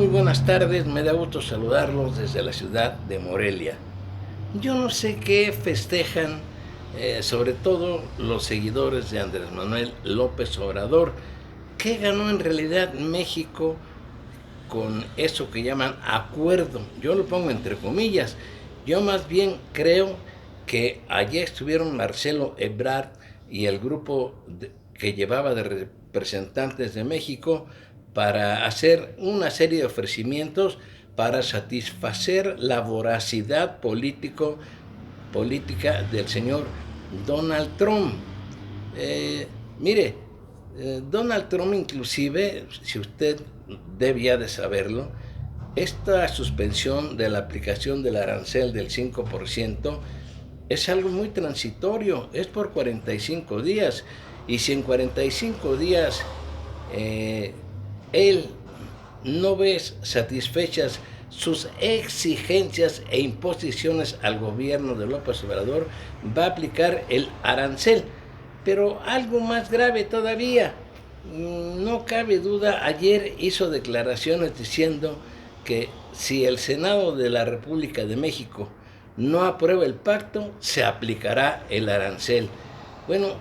Muy buenas tardes, me da gusto saludarlos desde la ciudad de Morelia. Yo no sé qué festejan, sobre todo los seguidores de Andrés Manuel López Obrador. ¿Qué ganó en realidad México con eso que llaman acuerdo? Yo lo pongo entre comillas. Yo más bien creo que allí estuvieron Marcelo Ebrard y el grupo que llevaba de representantes de México para hacer una serie de ofrecimientos para satisfacer la voracidad política del señor Donald Trump. Eh, Mire, Donald Trump inclusive, si usted debía de saberlo, esta suspensión de la aplicación del arancel del 5% es algo muy transitorio, es por 45 días. Y si en 45 días eh, él no ve satisfechas sus exigencias e imposiciones al gobierno de López Obrador, va a aplicar el arancel. Pero algo más grave todavía, no cabe duda, ayer hizo declaraciones diciendo que si el Senado de la República de México no aprueba el pacto, se aplicará el arancel. Bueno,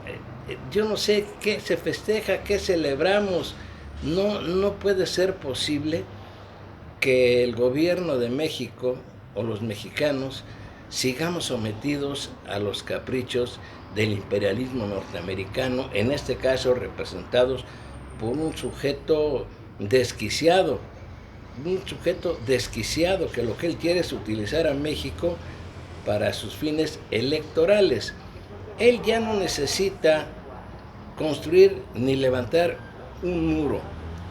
yo no sé qué se festeja, qué celebramos. No puede ser posible que el gobierno de México o los mexicanos sigamos sometidos a los caprichos del imperialismo norteamericano, en este caso representados por un sujeto desquiciado, que lo que él quiere es utilizar a México para sus fines electorales. Él ya no necesita construir ni levantar un muro.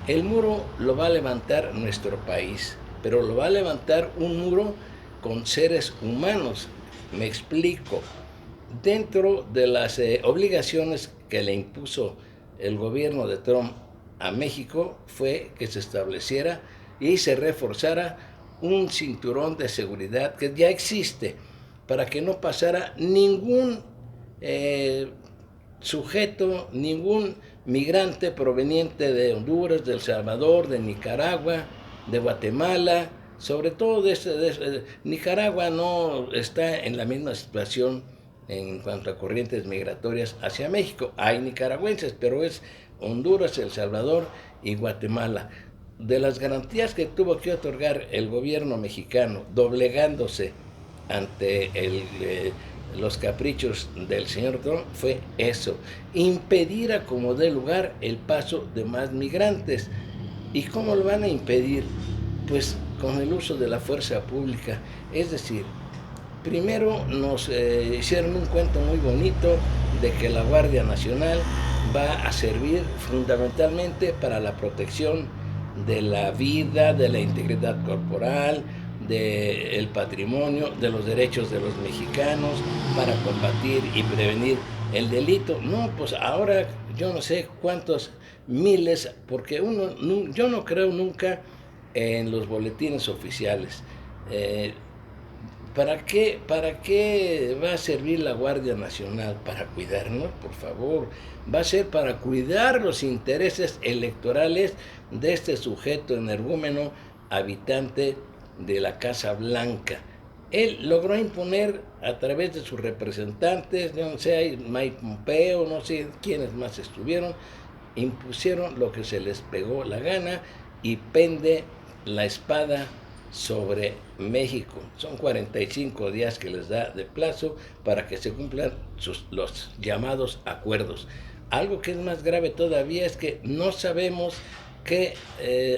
El muro lo va a levantar nuestro país, pero lo va a levantar un muro con seres humanos. Me explico. Dentro de las obligaciones que le impuso el gobierno de Trump a México fue que se estableciera y se reforzara un cinturón de seguridad que ya existe para que no pasara ningún sujeto, ningún migrante proveniente de Honduras, de El Salvador, de Nicaragua, de Guatemala, sobre todo Nicaragua no está en la misma situación en cuanto a corrientes migratorias hacia México. Hay nicaragüenses, pero es Honduras, El Salvador y Guatemala. De las garantías que tuvo que otorgar el gobierno mexicano, doblegándose ante los caprichos del señor Trump, fue eso, impedir a como dé lugar el paso de más migrantes. ¿Y cómo lo van a impedir? Pues con el uso de la fuerza pública. Es decir, primero nos hicieron un cuento muy bonito de que la Guardia Nacional va a servir fundamentalmente para la protección de la vida, de la integridad corporal, del patrimonio, de los derechos de los mexicanos, para combatir y prevenir el delito. No, pues ahora yo no sé cuántos miles, porque yo no creo nunca en los boletines oficiales. ¿Para qué va a servir la Guardia Nacional? ¿Para cuidarnos? Por favor. Va a ser para cuidar los intereses electorales de este sujeto energúmeno, habitante de la Casa Blanca. Él logró imponer a través de sus representantes, no sé, Mike Pompeo, no sé quiénes más estuvieron, impusieron lo que se les pegó la gana y pende la espada sobre México. Son 45 días que les da de plazo para que se cumplan los llamados acuerdos. Algo que es más grave todavía es que no sabemos qué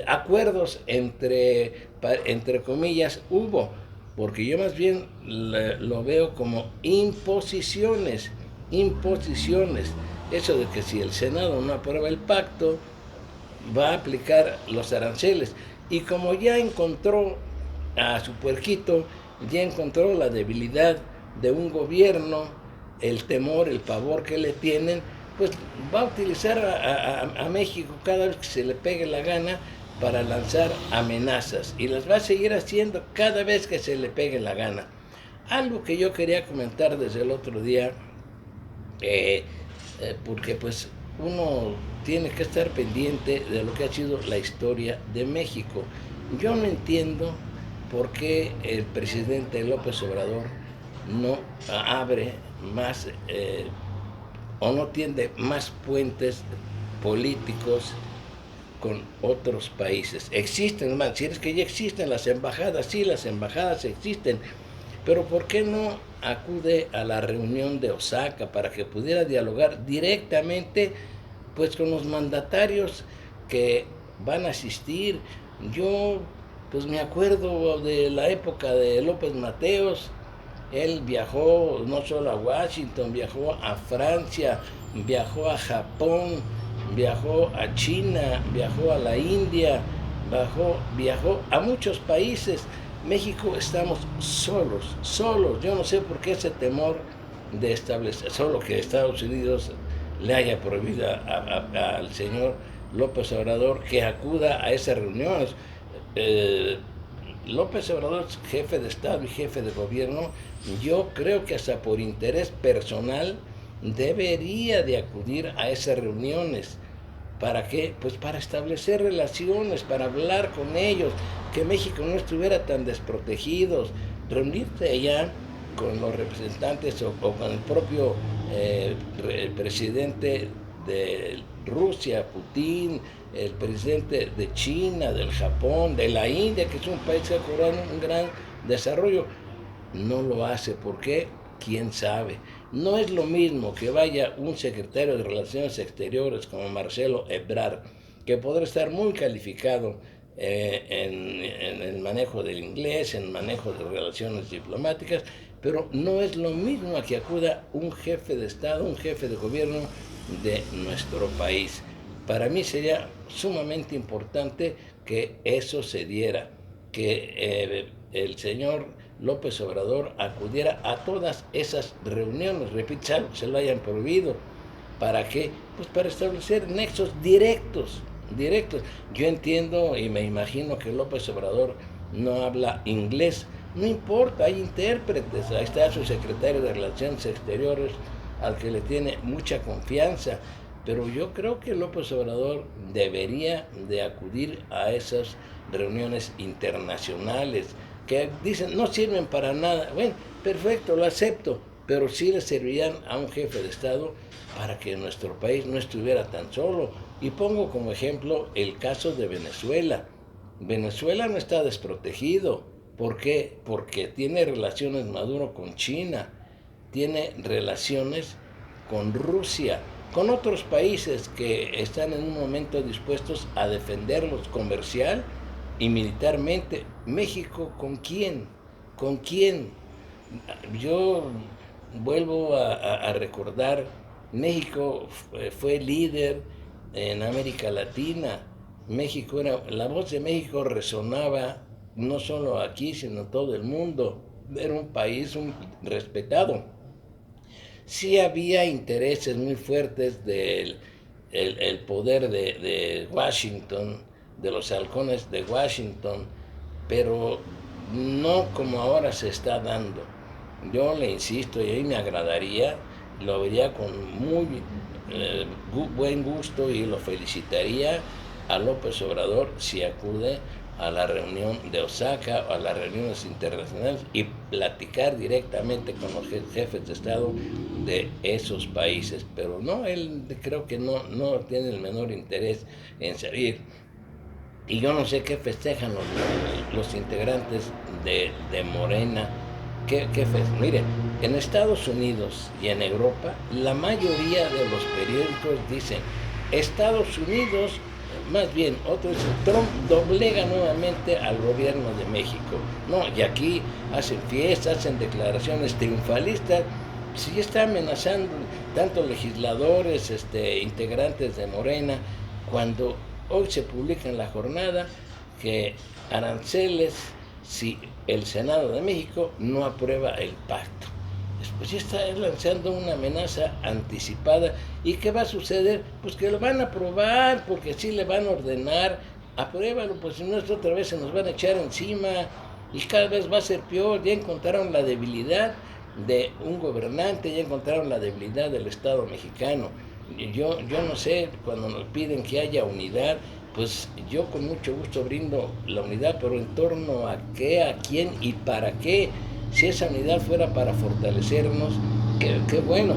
acuerdos entre comillas hubo, porque yo más bien lo veo como imposiciones. Eso de que si el Senado no aprueba el pacto, va a aplicar los aranceles. Y como ya encontró a su puerquito, ya encontró la debilidad de un gobierno, el temor, el pavor que le tienen, pues va a utilizar a México cada vez que se le pegue la gana para lanzar amenazas, y las va a seguir haciendo cada vez que se le pegue la gana. Algo que yo quería comentar desde el otro día, porque pues uno tiene que estar pendiente de lo que ha sido la historia de México. Yo no entiendo por qué el presidente López Obrador no abre más o no tiende más puentes políticos con otros países. Existen, más, si es que ya existen las embajadas, sí, las embajadas existen, pero ¿por qué no acude a la reunión de Osaka para que pudiera dialogar directamente pues con los mandatarios que van a asistir? Yo pues me acuerdo de la época de López Mateos. Él viajó no solo a Washington, viajó a Francia, viajó a Japón, viajó a China, viajó a la India, viajó a muchos países. México estamos solos. Yo no sé por qué ese temor de establecer, solo que Estados Unidos le haya prohibido al señor López Obrador que acuda a esas reuniones. Eh, López Obrador, jefe de Estado y jefe de gobierno, yo creo que hasta por interés personal debería de acudir a esas reuniones. ¿Para qué? Pues para establecer relaciones, para hablar con ellos, que México no estuviera tan desprotegidos, reunirse allá con los representantes o con el propio el presidente de Rusia, Putin, el presidente de China, del Japón, de la India, que es un país que ha cobrado un gran desarrollo. No lo hace. ¿Por qué? ¿Quién sabe? No es lo mismo que vaya un secretario de Relaciones Exteriores como Marcelo Ebrard, que podrá estar muy calificado en el manejo del inglés, en el manejo de relaciones diplomáticas, pero no es lo mismo a que acuda un jefe de Estado, un jefe de gobierno de nuestro país. Para mí sería sumamente importante que eso se diera, que el señor López Obrador acudiera a todas esas reuniones, repito, se lo hayan prohibido. ¿Para qué? Pues para establecer nexos directos. Yo entiendo y me imagino que López Obrador no habla inglés. No importa, hay intérpretes. Ahí está su secretario de Relaciones Exteriores, al que le tiene mucha confianza. Pero yo creo que López Obrador debería de acudir a esas reuniones internacionales que dicen no sirven para nada. Bueno, perfecto, lo acepto, pero sí le servirían a un jefe de Estado para que nuestro país no estuviera tan solo. Y pongo como ejemplo el caso de Venezuela. Venezuela no está desprotegido. ¿Por qué? Porque tiene relaciones Maduro con China, tiene relaciones con Rusia, con otros países que están en un momento dispuestos a defenderlos comercial y militarmente. México, ¿con quién? ¿Con quién? Yo vuelvo a recordar, México fue líder en América Latina. México era, la voz de México resonaba no solo aquí, sino en todo el mundo. Era un país respetado. Sí había intereses muy fuertes del el poder de Washington, de los halcones de Washington, pero no como ahora se está dando. Yo le insisto, y a mí me agradaría, lo vería con muy buen gusto y lo felicitaría a López Obrador si acude a la reunión de Osaka o a las reuniones internacionales y platicar directamente con los jefes de Estado de esos países. Pero no, él creo que no tiene el menor interés en salir. Y yo no sé qué festejan los integrantes de Morena. Mire, en Estados Unidos y en Europa, la mayoría de los periódicos dicen, Estados Unidos, más bien, otros dicen, Trump doblega nuevamente al gobierno de México. No, y aquí hacen fiestas, hacen declaraciones triunfalistas. Si ya está amenazando tanto legisladores, integrantes de Morena, cuando hoy se publica en la jornada que aranceles si el Senado de México no aprueba el pacto. Después ya está lanzando una amenaza anticipada. ¿Y qué va a suceder? Pues que lo van a aprobar, porque sí le van a ordenar, apruébalo, pues si no, otra vez se nos van a echar encima y cada vez va a ser peor. Ya encontraron la debilidad de un gobernante, ya encontraron la debilidad del Estado mexicano. Yo no sé, cuando nos piden que haya unidad, pues yo con mucho gusto brindo la unidad, pero en torno a qué, a quién y para qué. Si esa unidad fuera para fortalecernos, qué bueno.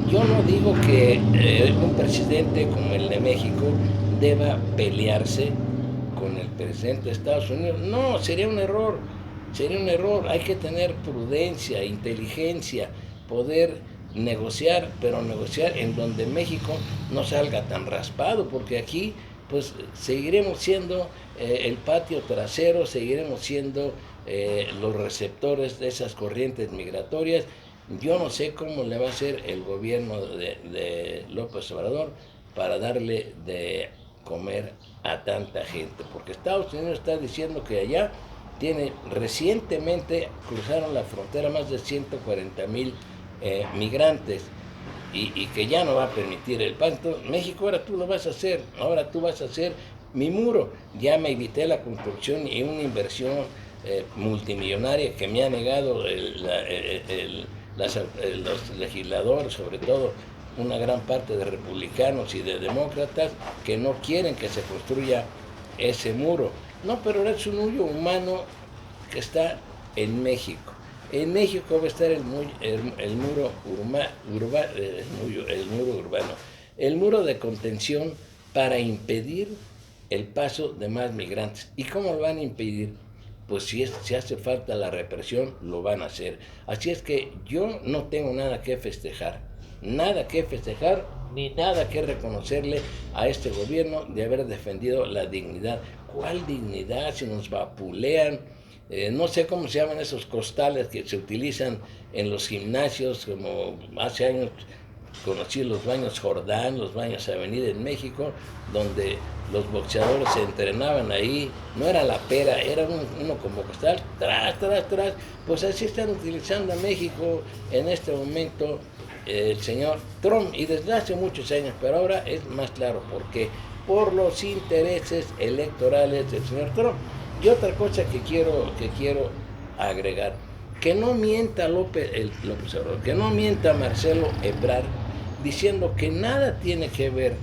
Yo no digo que un presidente como el de México deba pelearse con el presidente de Estados Unidos. No, sería un error. Sería un error. Hay que tener prudencia, inteligencia, poder negociar, pero negociar en donde México no salga tan raspado, porque aquí pues seguiremos siendo el patio trasero, seguiremos siendo los receptores de esas corrientes migratorias. Yo no sé cómo le va a hacer el gobierno de López Obrador para darle de comer a tanta gente, porque Estados Unidos está diciendo que allá recientemente cruzaron la frontera más de 140,000 migrantes y que ya no va a permitir el pacto. México, ahora tú lo vas a hacer, ahora tú vas a hacer mi muro. Ya me evité la construcción y una inversión multimillonaria que me ha negado los legisladores, sobre todo una gran parte de republicanos y de demócratas, que no quieren que se construya ese muro. No, pero es un muro humano que está en México. En México va a estar el muro urbano, el muro de contención para impedir el paso de más migrantes. ¿Y cómo lo van a impedir? Pues si hace falta la represión, lo van a hacer. Así es que yo no tengo nada que festejar, ni nada que reconocerle a este gobierno de haber defendido la dignidad. ¿Cuál dignidad si nos vapulean? No sé cómo se llaman esos costales que se utilizan en los gimnasios, como hace años conocí los baños Jordán, los baños Avenida en México, donde los boxeadores se entrenaban ahí. No era la pera, era uno como costal, tras. Pues así están utilizando a México en este momento el señor Trump, y desde hace muchos años, pero ahora es más claro por qué. Por los intereses electorales del señor Trump. Y otra cosa que quiero agregar, que no mienta López Obrador, que no mienta Marcelo Ebrard, diciendo que nada tiene que ver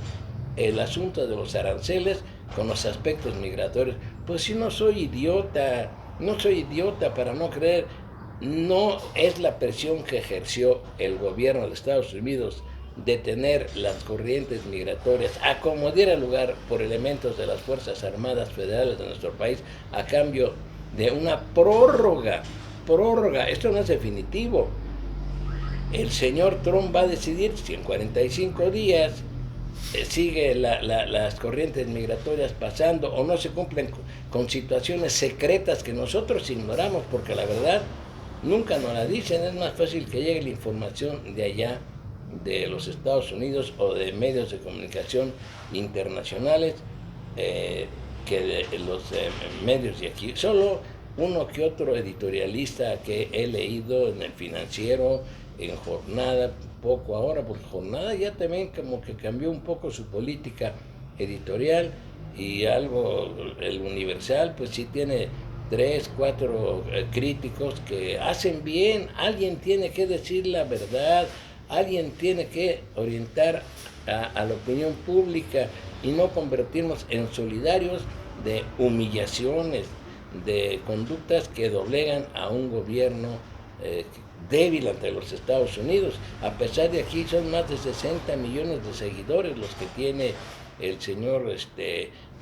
el asunto de los aranceles con los aspectos migratorios. Pues si no soy idiota para no creer. No es la presión que ejerció el gobierno de Estados Unidos de tener las corrientes migratorias a como diera lugar por elementos de las Fuerzas Armadas Federales de nuestro país, a cambio de una prórroga. Esto no es definitivo. El señor Trump va a decidir si en 45 días sigue las corrientes migratorias pasando o no se cumplen con situaciones secretas que nosotros ignoramos, porque la verdad nunca nos la dicen. Es más fácil que llegue la información de allá, de los Estados Unidos o de medios de comunicación internacionales, que de los medios de aquí. Solo uno que otro editorialista que he leído en El Financiero, en Jornada, poco ahora, porque Jornada ya también como que cambió un poco su política editorial, y algo, el Universal, pues sí tiene 3, 4 críticos que hacen bien. Alguien tiene que decir la verdad, alguien tiene que orientar a la opinión pública y no convertirnos en solidarios de humillaciones, de conductas que doblegan a un gobierno débil ante los Estados Unidos. A pesar de aquí son más de 60 millones de seguidores los que tiene el señor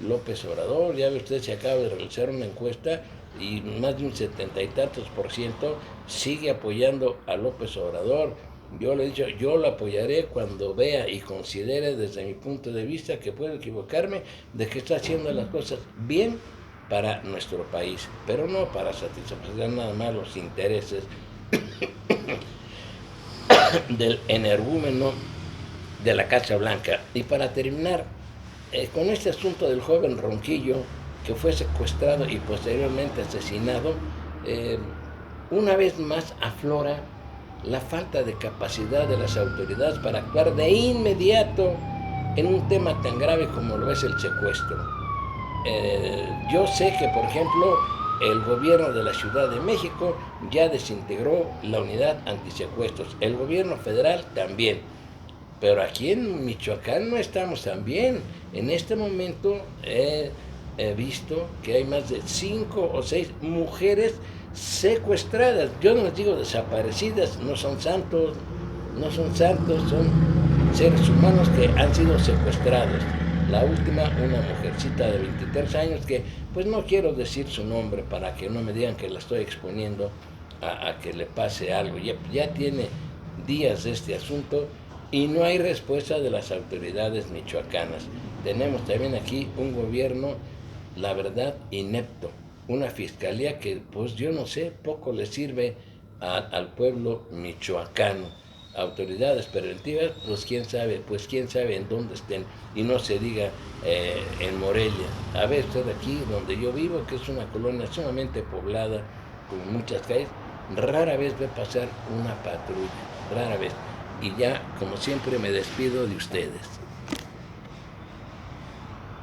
López Obrador. Ya ve usted, se acaba de realizar una encuesta y más de un 70 y tantos % sigue apoyando a López Obrador. Yo le he dicho, yo lo apoyaré cuando vea y considere desde mi punto de vista, que puedo equivocarme, de que está haciendo las cosas bien para nuestro país, pero no para satisfacer nada más los intereses del energúmeno de la Casa Blanca. Y para terminar, con este asunto del joven Ronquillo, que fue secuestrado y posteriormente asesinado, una vez más aflora la falta de capacidad de las autoridades para actuar de inmediato en un tema tan grave como lo es el secuestro. Yo sé que, por ejemplo, el gobierno de la Ciudad de México ya desintegró la unidad antisecuestros, el gobierno federal también. Pero aquí en Michoacán no estamos tan bien. En este momento he visto que hay más de 5 o 6 mujeres secuestradas. Yo no les digo desaparecidas, no son santos, no son santos, son seres humanos que han sido secuestrados. La última, una mujercita de 23 años que, pues no quiero decir su nombre para que no me digan que la estoy exponiendo a que le pase algo. Ya tiene días de este asunto y no hay respuesta de las autoridades michoacanas. Tenemos también aquí un gobierno, la verdad, inepto. Una fiscalía que, pues yo no sé, poco le sirve al pueblo michoacano. Autoridades preventivas, pues quién sabe en dónde estén, y no se diga en Morelia. A ver, usted aquí donde yo vivo, que es una colonia sumamente poblada, con muchas calles, rara vez ve pasar una patrulla, rara vez. Y ya, como siempre, me despido de ustedes.